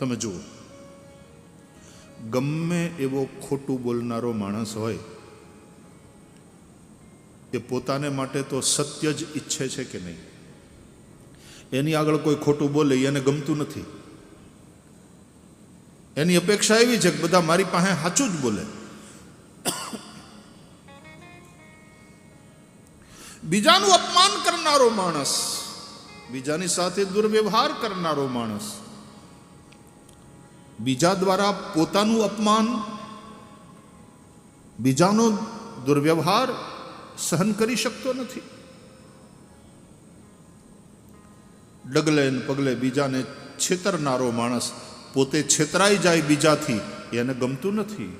તમે જુઓ, ગમે એવો ખોટું બોલનારો માણસ હોય એ પોતાને માટે તો સત્ય જ ઈચ્છે છે કે નહીં? એની આગળ કોઈ ખોટું બોલે એને ગમતું નથી. એની અપેક્ષા એવી છે કે બધા મારી પાસે સાચું જ બોલે. બીજાનું અપમાન કરનારો માણસ, બીજાની સાથે દુર્વ્યવહાર કરનારો માણસ બીજા દ્વારા પોતાનું અપમાન, બીજાનો દુર્વ્યવહાર સહન કરી શકતો નથી. ડગલે ને પગલે બીજાને છેતરનારો માણસ પોતે છેતરાઈ જાય બીજાથી, એને ગમતું નથી.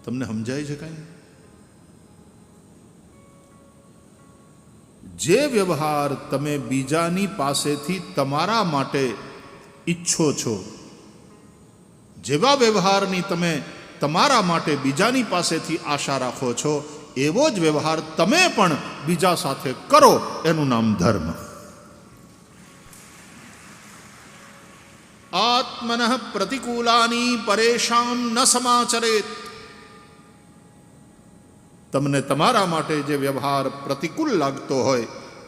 તમને સમજાય છે કાંઈ? જે વ્યવહાર તમે બીજાની પાસેથી તમારા માટે ઈચ્છો છો, જેવા વ્યવહારની તમે તમારા માટે બીજાની પાસેથી આશા રાખો છો, એવો જ વ્યવહાર તમે પણ બીજા સાથે કરો. એનું નામ ધર્મ. આત્મનઃ પ્રતિકૂલાની પરેશાન ન સમાચરેત. તમને તમારા માટે જે વ્યવહાર પ્રતિકૂળ લાગતો હોય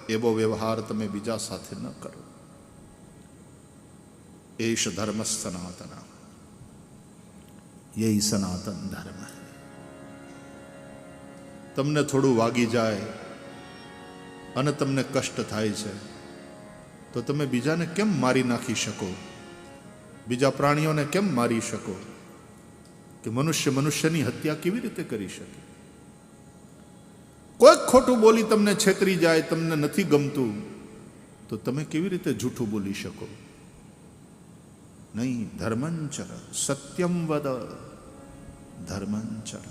એવો વ્યવહાર તમે બીજા સાથે ન કરો. એશ ધર્મ સનાતન, યહી સનાતન ધર્મ. તમને થોડું વાગી જાય અને તમને કષ્ટ થાય છે તો તમે બીજાને કેમ મારી નાખી શકો? બીજા પ્રાણીઓને કેમ મારી શકો? કે મનુષ્ય મનુષ્યની હત્યા કેવી રીતે કરી શકે? કોઈક ખોટું બોલી તમને છેતરી જાય, તમને નથી ગમતું, તો તમે કેવી રીતે જૂઠું બોલી શકો? નહીં. ધર્મંચર, સત્યમ વદ, ધર્મંચર.